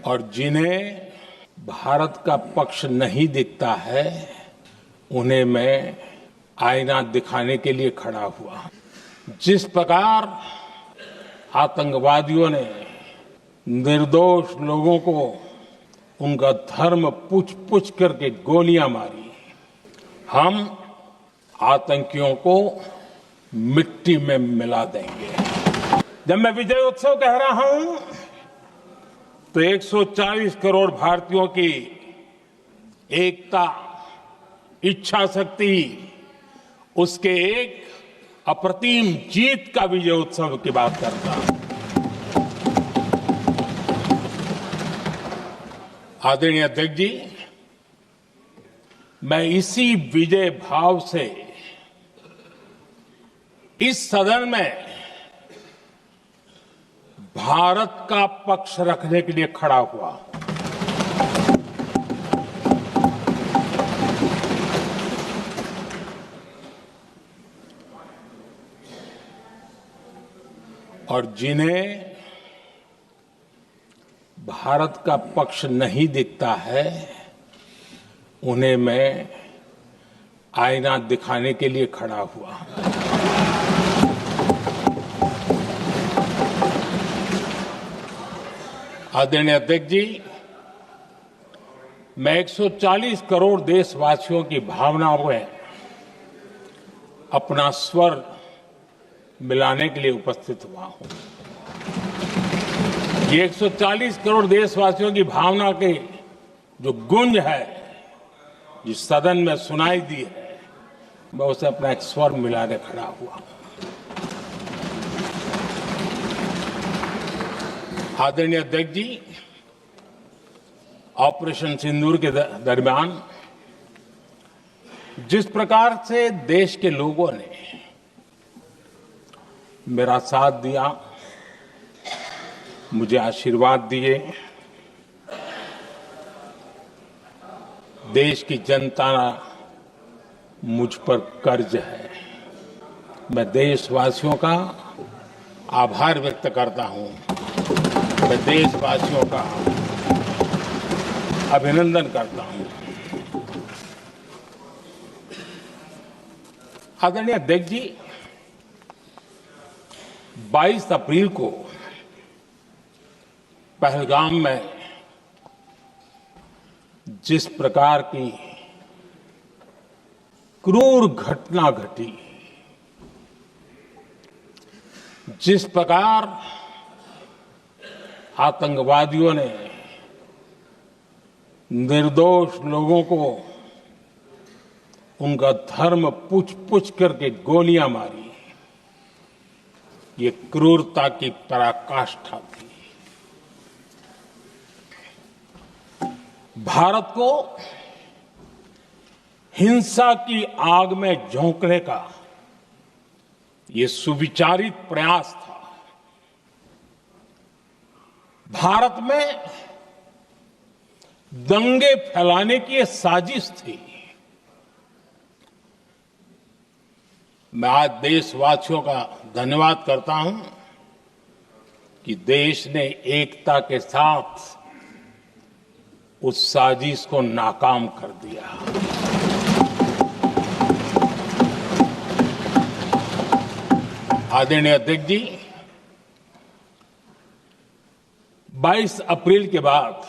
और जिन्हें भारत का पक्ष नहीं दिखता है उन्हें मैं आईना दिखाने के लिए खड़ा हुआ। जिस प्रकार आतंकवादियों ने निर्दोष लोगों को उनका धर्म पूछ पूछ करके गोलियां मारी, हम आतंकियों को मिट्टी में मिला देंगे। जब मैं विजय उत्सव कह रहा हूं तो 140 करोड़ भारतीयों की एकता, इच्छा शक्ति, उसके एक अप्रतिम जीत का विजय उत्सव की बात करता हूं। आदरणीय अध्यक्ष जी, मैं इसी विजय भाव से इस सदन में भारत का पक्ष रखने के लिए खड़ा हुआ। और जिन्हें भारत का पक्ष नहीं दिखता है उन्हें मैं आईना दिखाने के लिए खड़ा हुआ। आदरणीय अध्यक्ष जी, मैं 140 करोड़ देशवासियों की भावनाओं में अपना स्वर मिलाने के लिए उपस्थित हुआ हूं। ये 140 करोड़ देशवासियों की भावना के जो गूंज है, जिस सदन में सुनाई दी है, मैं उसे अपना एक स्वर मिलाने खड़ा हुआ। आदरणीय अध्यक्ष जी, ऑपरेशन सिंदूर के दरमियान जिस प्रकार से देश के लोगों ने मेरा साथ दिया, मुझे आशीर्वाद दिए, देश की जनता मुझ पर कर्ज है। मैं देशवासियों का आभार व्यक्त करता हूं। मैं देशवासियों का अभिनंदन करता हूं। आदरणीय अध्यक्ष जी, 22 अप्रैल को पहलगाम में जिस प्रकार की क्रूर घटना घटी, जिस प्रकार आतंकवादियों ने निर्दोष लोगों को उनका धर्म पूछ पूछ करके गोलियां मारी, ये क्रूरता की पराकाष्ठा थी। भारत को हिंसा की आग में झोंकने का ये सुविचारित प्रयास था। भारत में दंगे फैलाने की ये साजिश थी। मैं आज देशवासियों का धन्यवाद करता हूं कि देश ने एकता के साथ उस साजिश को नाकाम कर दिया। आदरणीय अध्यक्ष जी, 22 अप्रैल के बाद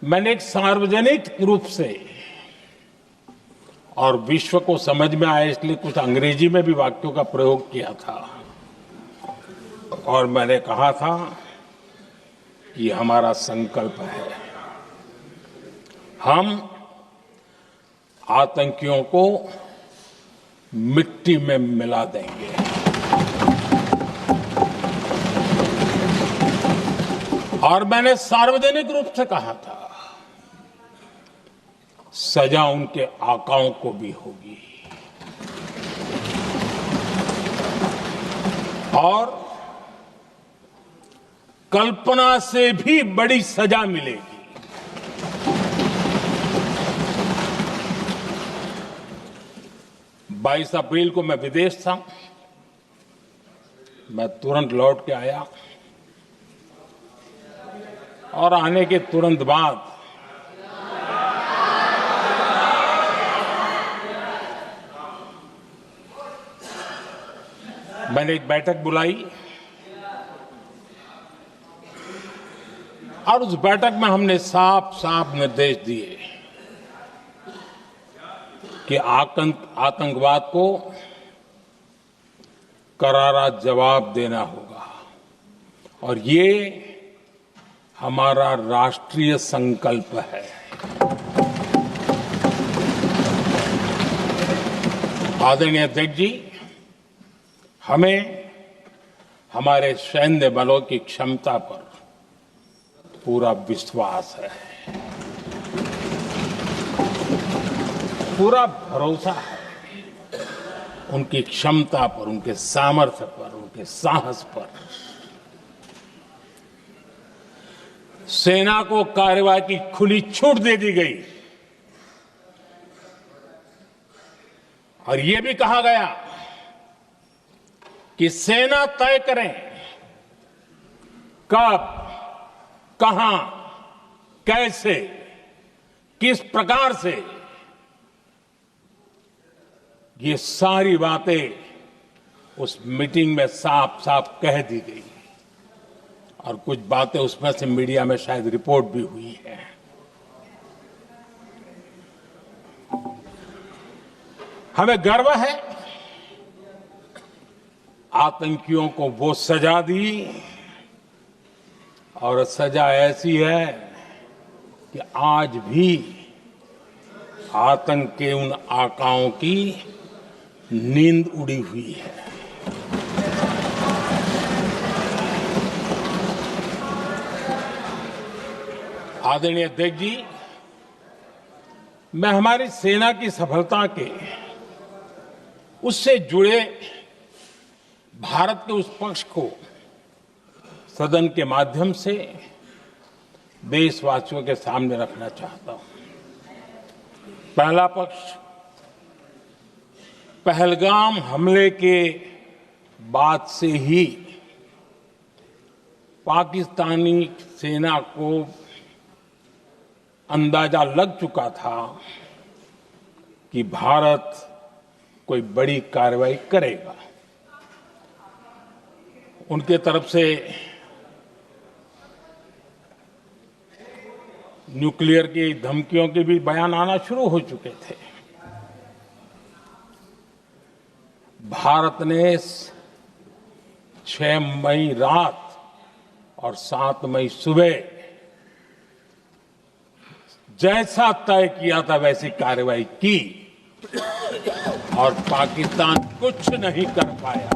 मैंने एक सार्वजनिक रूप से, और विश्व को समझ में आए इसलिए कुछ अंग्रेजी में भी वाक्यों का प्रयोग किया था, और मैंने कहा था ये हमारा संकल्प है, हम आतंकियों को मिट्टी में मिला देंगे। और मैंने सार्वजनिक रूप से कहा था सजा उनके आकाओं को भी होगी और कल्पना से भी बड़ी सजा मिलेगी। 22 अप्रैल को मैं विदेश था। मैं तुरंत लौट के आया और आने के तुरंत बाद मैंने एक बैठक बुलाई और उस बैठक में हमने साफ साफ निर्देश दिए कि आतंकवाद को करारा जवाब देना होगा और ये हमारा राष्ट्रीय संकल्प है। आदरणीय अध्यक्ष जी, हमें हमारे सैन्य बलों की क्षमता पर पूरा विश्वास है, पूरा भरोसा है उनकी क्षमता पर, उनके सामर्थ्य पर, उनके साहस पर। सेना को कार्रवाई की खुली छूट दे दी गई और यह भी कहा गया कि सेना तय करें कब, कहां, कैसे, किस प्रकार से। ये सारी बातें उस मीटिंग में साफ साफ कह दी गई और कुछ बातें उसमें से मीडिया में शायद रिपोर्ट भी हुई है। हमें गर्व है आतंकियों को वो सजा दी और सजा ऐसी है कि आज भी आतंक के उन आकाओं की नींद उड़ी हुई है। आदरणीय अध्यक्ष जी, मैं हमारी सेना की सफलता के उससे जुड़े भारत के उस पक्ष को सदन के माध्यम से देशवासियों के सामने रखना चाहता हूं। पहला पक्ष, पहलगाम हमले के बाद से ही पाकिस्तानी सेना को अंदाजा लग चुका था कि भारत कोई बड़ी कार्रवाई करेगा। उनके तरफ से न्यूक्लियर की धमकियों के भी बयान आना शुरू हो चुके थे। भारत ने 6 मई रात और 7 मई सुबह जैसा तय किया था वैसी कार्रवाई की और पाकिस्तान कुछ नहीं कर पाया।